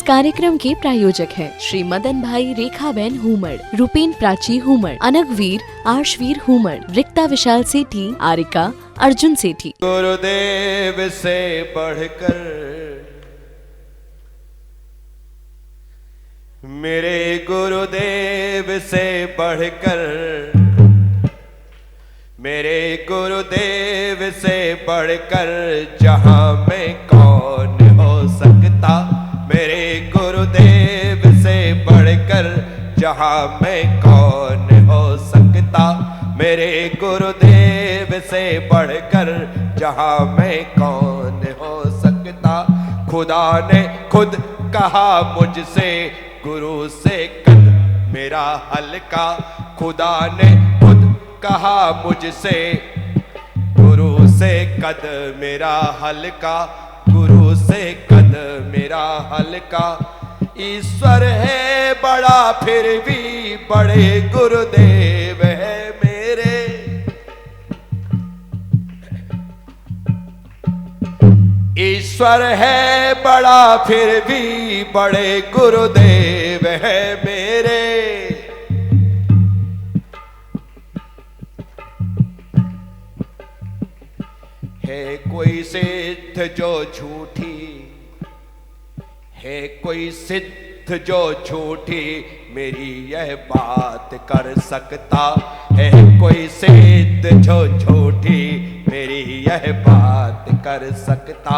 कार्यक्रम के प्रायोजक हैं श्री मदन भाई रेखाबेन हुमड़, रूपेन प्राची हुमड़, अनगवीर आर्शवीर हुमड़, रिक्ता विशाल सेठी, आरिका अर्जुन सेठी। गुरुदेव से बढ़कर मेरे गुरुदेव से बढ़कर, मेरे गुरुदेव से बढ़कर जहां में कौन हो सकता, मेरे गुरुदेव से बढ़कर जहां में कौन हो सकता, मेरे गुरुदेव से बढ़कर जहां में कौन हो सकता। खुदा ने खुद कहा मुझसे गुरु से कद मेरा हल्का, खुदा ने खुद कहा मुझसे गुरु से कद मेरा हल्का, गुरु से कद मेरा हल्का। ईश्वर है बड़ा फिर भी बड़े गुरुदेव है मेरे, ईश्वर है बड़ा फिर भी बड़े गुरुदेव है मेरे। है कोई सिद्ध जो झूठी, है कोई सिद्ध जो झूठी मेरी यह बात कर सकता, है कोई सिद्ध जो झूठी मेरी यह बात कर सकता।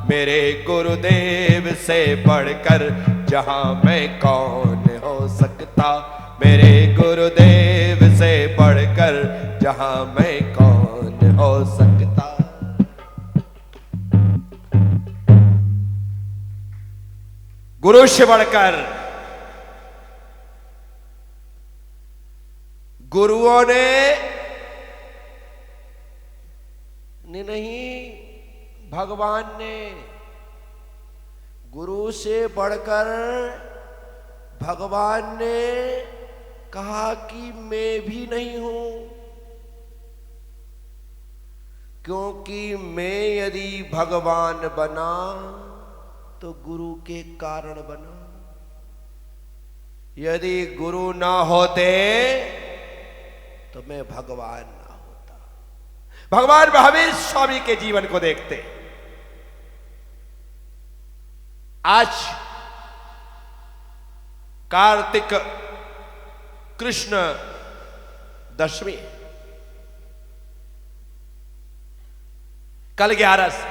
मेरे गुरुदेव से बढ़कर जहां मैं कौन हो सकता, मेरे गुरुदेव से बढ़कर जहां मैं कौन हो सकता। गुरु से बढ़कर गुरुओं ने नहीं, भगवान ने, गुरु से बढ़कर भगवान ने कहा कि मैं भी नहीं हूं, क्योंकि मैं यदि भगवान बना तो गुरु के कारण बना, यदि गुरु ना होते तो मैं भगवान ना होता। भगवान महावीर स्वामी के जीवन को देखते, आज कार्तिक कृष्ण दशमी, कल 11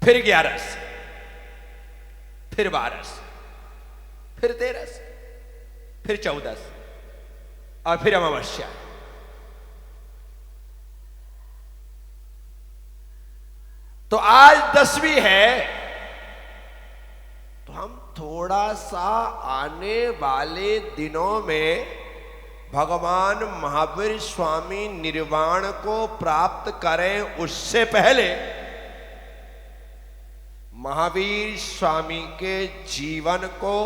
फिर 11, फिर 12, फिर 13, फिर 14 और फिर अमावस्या। तो आज 10वीं है, तो हम थोड़ा सा आने वाले दिनों में भगवान महावीर स्वामी निर्वाण को प्राप्त करें, उससे पहले महावीर स्वामी के जीवन को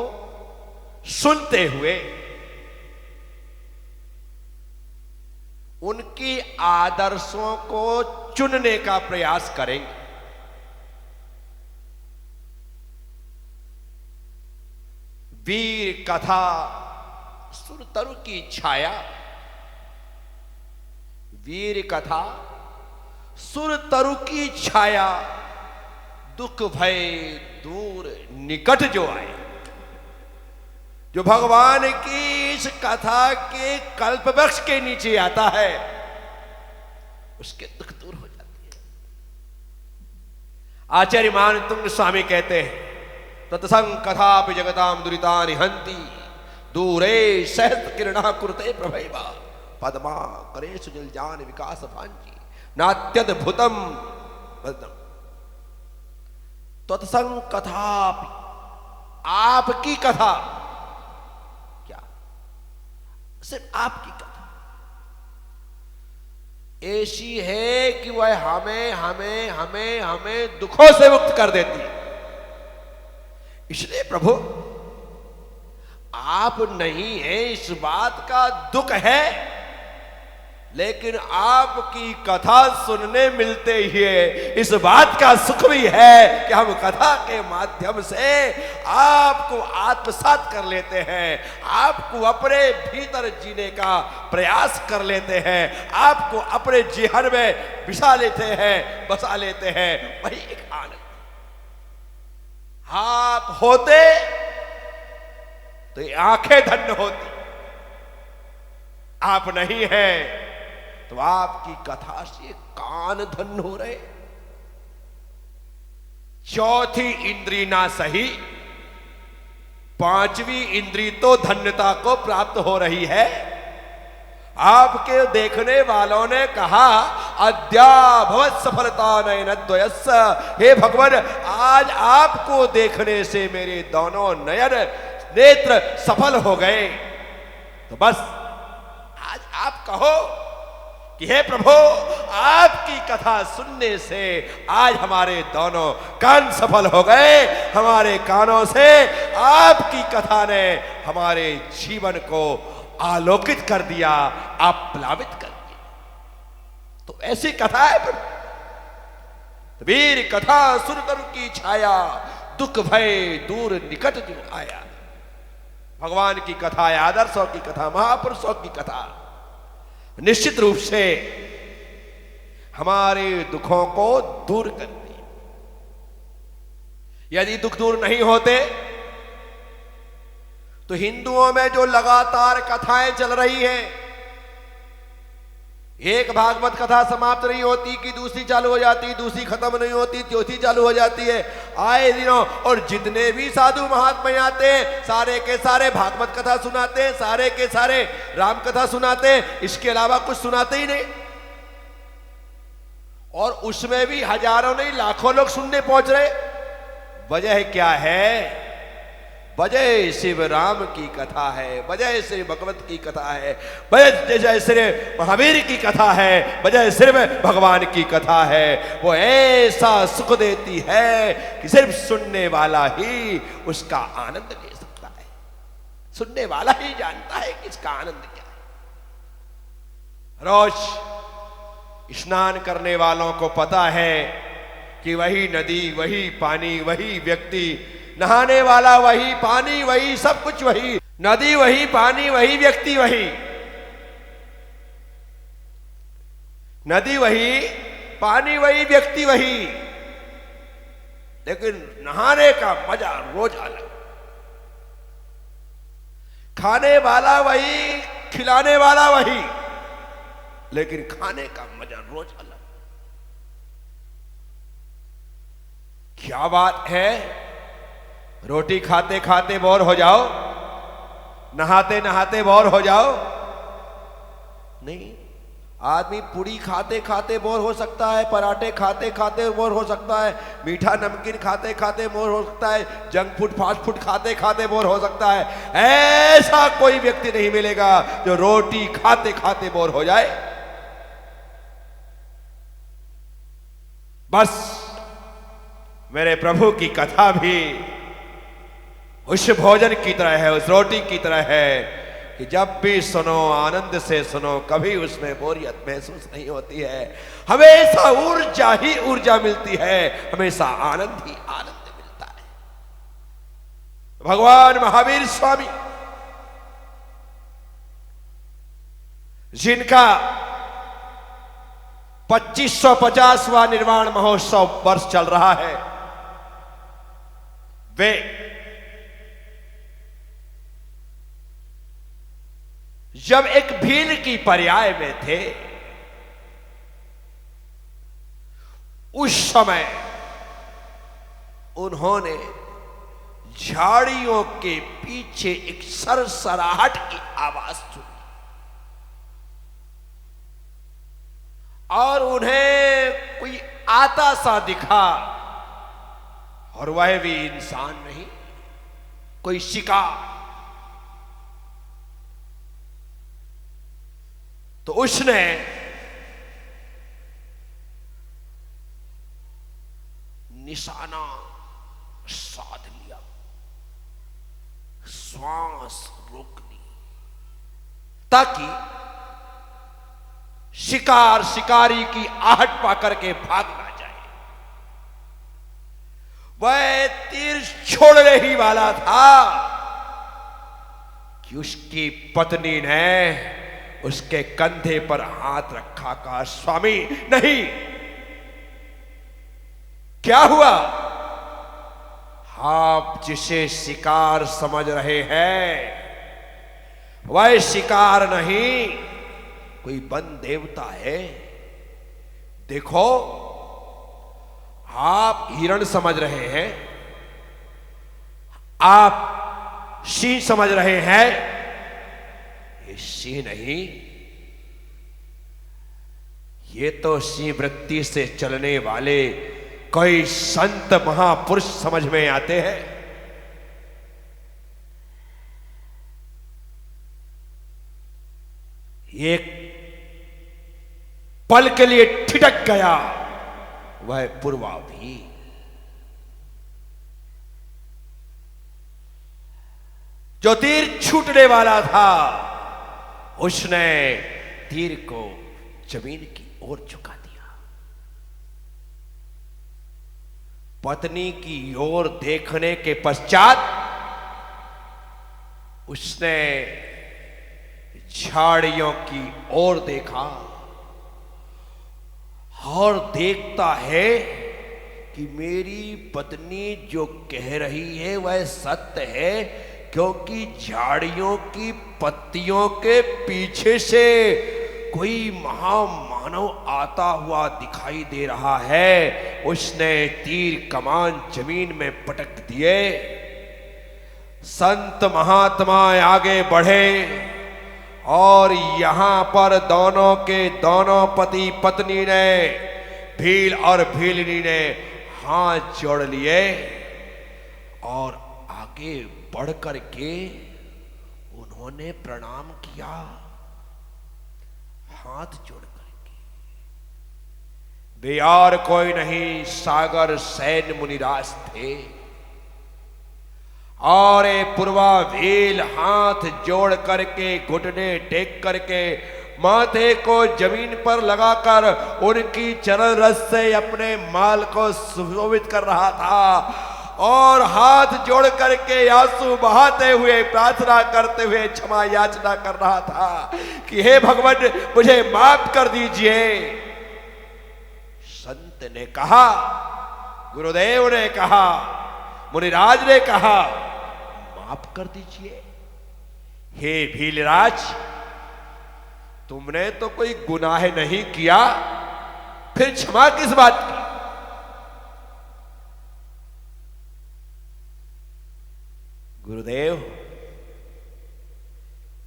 सुनते हुए उनकी आदर्शों को चुनने का प्रयास करेंगे। वीर कथा सुरतरु की छाया, वीर कथा सुरतरु की छाया, दुख भय दूर निकट जो आए। जो भगवान की इस कथा के कल्प वृक्ष के नीचे आता है उसके दुख दूर हो जाती है। आचार्य मान तुंग स्वामी कहते हैं, तत्संग कथापि जगताम दुरितानि हन्ति, दूरे सहत किरणा कुरुते प्रभैवा, पद्मा करेषु जलजान विकास भांजी, नात्यद्भुतम वदनम। तत्संग कथापि, आपकी कथा, क्या सिर्फ आपकी कथा ऐसी है कि वह हमें हमें हमें हमें दुखों से मुक्त कर देती है। इसलिए प्रभु आप नहीं हैं, इस बात का दुख है लेकिन आपकी कथा सुनने मिलते ही इस बात का सुख भी है कि हम कथा के माध्यम से आपको आत्मसात कर लेते हैं, आपको अपने भीतर जीने का प्रयास कर लेते हैं, आपको अपने जीवन में बिसा लेते हैं, बसा लेते हैं। वही एक आनंद। आप होते तो ये आंखें धन्य होती, आप नहीं हैं तो आपकी कथा से कान धन्य हो रहे। चौथी इंद्री ना सही, पांचवी इंद्री तो धन्यता को प्राप्त हो रही है। आपके देखने वालों ने कहा अद्या भवत् सफलता नयनद्वयस्स, हे भगवान आज आपको देखने से मेरे दोनों नयन नेत्र सफल हो गए। तो बस आज आप कहो कि हे प्रभु आपकी कथा सुनने से आज हमारे दोनों कान सफल हो गए। हमारे कानों से आपकी कथा ने हमारे जीवन को आलोकित कर दिया, आप्लावित कर दिया। तो ऐसी कथा है प्रभु। वीर कथा सुन कर की छाया, दुख भय दूर निकट जो आया। भगवान की कथा है, आदर्शों की कथा, महापुरुषों की कथा निश्चित रूप से हमारे दुखों को दूर करती। यदि दुख दूर नहीं होते तो हिंदुओं में जो लगातार कथाएं चल रही हैं, एक भागवत कथा समाप्त नहीं होती कि दूसरी चालू हो जाती, दूसरी खत्म नहीं होती, चौथी चालू हो जाती है आए दिनों। और जितने भी साधु महात्मा आते हैं सारे के सारे भागवत कथा सुनाते हैं, सारे के सारे राम कथा सुनाते हैं, इसके अलावा कुछ सुनाते ही नहीं। और उसमें भी हजारों नहीं लाखों लोग सुनने पहुंच रहे। वजह क्या है? वजह शिव राम की कथा है, वजह श्री भगवत की कथा है, वजह श्री महावीर की कथा है, वजह सिर्फ भगवान की कथा है। वो ऐसा सुख देती है कि सिर्फ सुनने वाला ही उसका आनंद ले सकता है। सुनने वाला ही जानता है कि इसका आनंद क्या है। रोज स्नान करने वालों को पता है कि वही नदी, वही पानी, वही व्यक्ति, नहाने वाला वही, पानी वही, सब कुछ वही, नदी वही, पानी वही, व्यक्ति वही। नदी वही, पानी वही, व्यक्ति वही, लेकिन नहाने का मजा रोज अलग। खाने वाला वही, खिलाने वाला वही, लेकिन खाने का मजा रोज अलग। क्या बात है? रोटी खाते खाते बोर हो जाओ, नहाते नहाते बोर हो जाओ? नहीं। आदमी पूड़ी खाते खाते बोर हो सकता है, पराठे खाते खाते बोर हो सकता है, मीठा नमकीन खाते खाते बोर हो सकता है, जंक फूड फास्ट फूड खाते खाते बोर हो सकता है। ऐसा कोई व्यक्ति नहीं मिलेगा जो रोटी खाते खाते बोर हो जाए। बस मेरे प्रभु की कथा भी उस भोजन की तरह है, उस रोटी की तरह है कि जब भी सुनो आनंद से सुनो, कभी उसमें बोरियत महसूस नहीं होती है। हमेशा ऊर्जा ही ऊर्जा मिलती है, हमेशा आनंद ही आनंद मिलता है। भगवान महावीर स्वामी जिनका 2550वां निर्वाण महोत्सव वर्ष चल रहा है, वे जब एक भील की पर्याय में थे उस समय उन्होंने झाड़ियों के पीछे एक सरसराहट की आवाज सुनी और उन्हें कोई आता सा दिखा, और वह भी इंसान नहीं, कोई शिकार। तो उसने निशाना साध लिया, श्वास रोक ली, ताकि शिकार शिकारी की आहट पाकर के भाग ना जाए। वह तीर छोड़ने ही वाला था कि उसकी पत्नी ने उसके कंधे पर हाथ रखा, कहा स्वामी नहीं। क्या हुआ? आप जिसे शिकार समझ रहे हैं वह शिकार नहीं, कोई वन देवता है। देखो, आप हिरण समझ रहे हैं, आप सिंह समझ रहे हैं, ये सिंह नहीं, ये तो सिंह वृत्ति से चलने वाले कई संत महापुरुष समझ में आते हैं। एक पल के लिए ठिठक गया वह पूर्वा भी। जो तीर छूटने वाला था उसने तीर को जमीन की ओर झुका दिया। पत्नी की ओर देखने के पश्चात उसने झाड़ियों की ओर देखा और देखता है कि मेरी पत्नी जो कह रही है वह सत्य है, क्योंकि झाड़ियों की पत्तियों के पीछे से कोई महामानव आता हुआ दिखाई दे रहा है। उसने तीर कमान जमीन में पटक दिए। संत महात्मा आगे बढ़े और यहां पर दोनों के दोनों पति पत्नी ने, भील और भीलनी ने हाथ जोड़ लिए और आगे बढ़ करके उन्होंने प्रणाम किया, हाथ जोड़ करके। वे और कोई नहीं, सागर सैन मुनिराज थे। और ये पूर्वा भील हाथ जोड़ करके, घुटने टेक करके, माथे को जमीन पर लगाकर उनकी चरण रस से अपने माल को सुशोभित कर रहा था और हाथ जोड़ करके आंसू बहाते हुए प्रार्थना करते हुए क्षमा याचना कर रहा था कि हे भगवान मुझे माफ कर दीजिए। संत ने कहा, गुरुदेव ने कहा, मुनिराज ने कहा, माफ कर दीजिए। हे भीलराज, तुमने तो कोई गुनाह नहीं किया, फिर क्षमा किस बात की? गुरुदेव,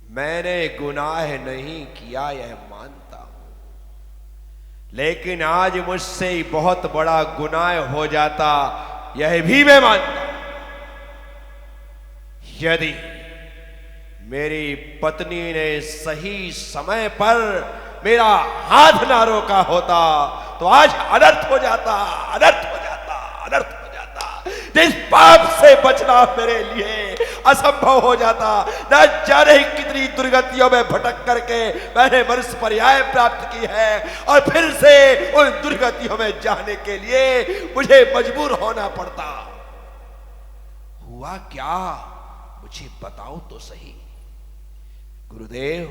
मैंने गुनाह नहीं किया यह मानता हूं, लेकिन आज मुझसे बहुत बड़ा गुनाह हो जाता यह भी मैं मानता हूं। यदि मेरी पत्नी ने सही समय पर मेरा हाथ ना रोका होता तो आज अनर्थ हो जाता, अनर्थ हो जाता, अनर्थ हो जाता। जिस पाप से बचना मेरे लिए असंभव हो जाता, न जाने कितनी दुर्गतियों में भटक करके मैंने मनुष्य पर्याय प्राप्त की है और फिर से उन दुर्गतियों में जाने के लिए मुझे मजबूर होना पड़ता। हुआ क्या मुझे बताओ तो सही। गुरुदेव,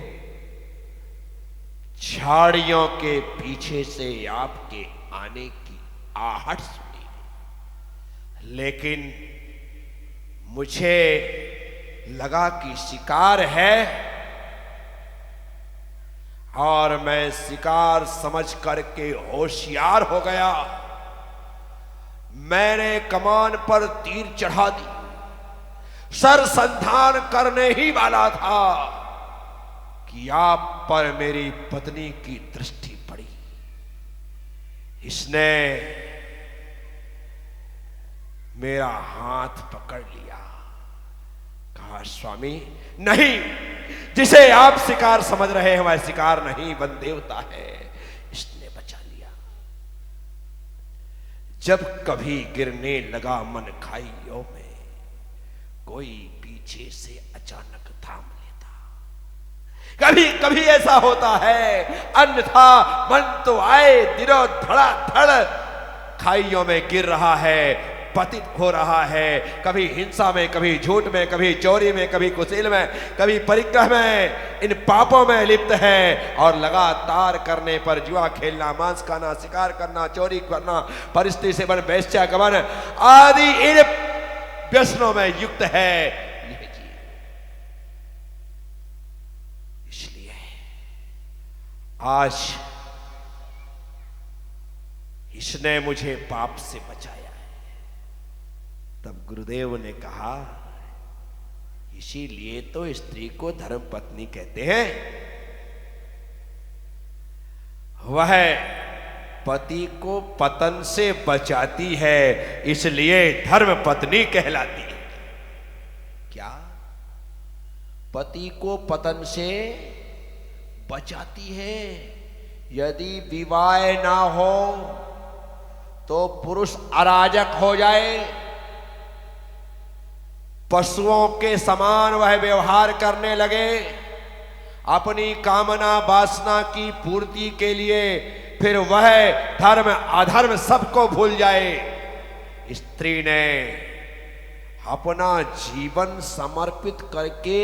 झाड़ियों के पीछे से आपके आने की आहट सुनी, लेकिन मुझे लगा कि शिकार है और मैं शिकार समझ करके होशियार हो गया। मैंने कमान पर तीर चढ़ा दी, सर संधान करने ही वाला था कि आप पर मेरी पत्नी की दृष्टि पड़ी। इसने मेरा हाथ पकड़ लिया, कहा स्वामी नहीं, जिसे आप शिकार समझ रहे हैं वह शिकार नहीं, वन देवता है, इसने बचा लिया। जब कभी गिरने लगा मन खाइयों में, कोई पीछे से अचानक थाम लेता, कभी कभी ऐसा होता है, अन्यथा मन तो आए दिनों धड़ाधड़ खाइयों में गिर रहा है, पतित हो रहा है, कभी हिंसा में, कभी झूठ में, कभी चोरी में, कभी कुसील में, कभी परिग्रह में, इन पापों में लिप्त है। और लगातार करने पर जुआ खेलना, मांस खाना, शिकार करना, चोरी करना, परिस्थिति से बन वैश्या गमन आदि इन व्यसनों में युक्त है। यह जीव इसलिए आज इसने मुझे पाप से बचाया है। तब गुरुदेव ने कहा, इसीलिए तो स्त्री को धर्म पत्नी कहते हैं। वह पति को पतन से बचाती है, इसलिए धर्म पत्नी कहलाती है। क्या? पति को पतन से बचाती है। यदि विवाह ना हो तो पुरुष अराजक हो जाए, पशुओं के समान वह व्यवहार करने लगे, अपनी कामना वासना की पूर्ति के लिए फिर वह धर्म अधर्म सबको भूल जाए। स्त्री ने अपना जीवन समर्पित करके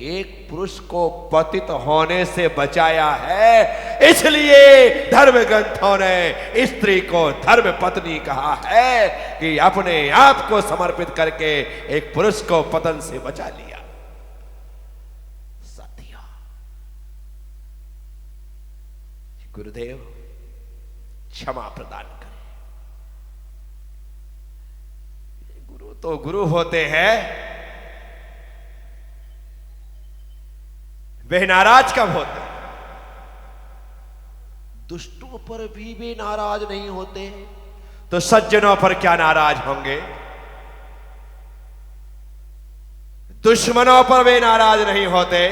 एक पुरुष को पतित होने से बचाया है, इसलिए धर्म ग्रंथों ने स्त्री को धर्म पत्नी कहा है कि अपने आप को समर्पित करके एक पुरुष को पतन से बचा लिया। साथियों, गुरुदेव क्षमा प्रदान करें। गुरु तो गुरु होते हैं, वे नाराज कब होते? दुष्टों पर भी वे नाराज नहीं होते, तो सज्जनों पर क्या नाराज होंगे? दुश्मनों पर वे नाराज नहीं होते,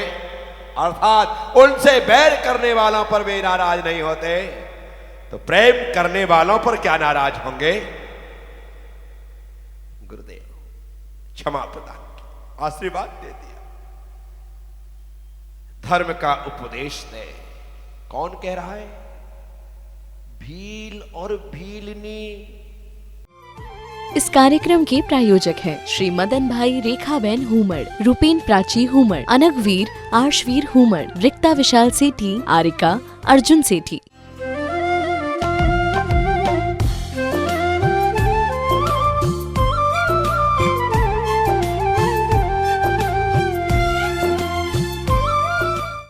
अर्थात उनसे बैर करने वालों पर वे नाराज नहीं होते, तो प्रेम करने वालों पर क्या नाराज होंगे? गुरुदेव क्षमा प्रदान, आशीर्वाद दे दिया, धर्म का उपदेश दे। कौन कह रहा है? भील और भीलनी। इस कार्यक्रम के प्रायोजक हैं श्री मदन भाई रेखाबेन हुमड़, रूपेन प्राची हुमड़, अनगवीर आर्शवीर हुमड़, रिक्ता विशाल सेठी, आरिका अर्जुन सेठी।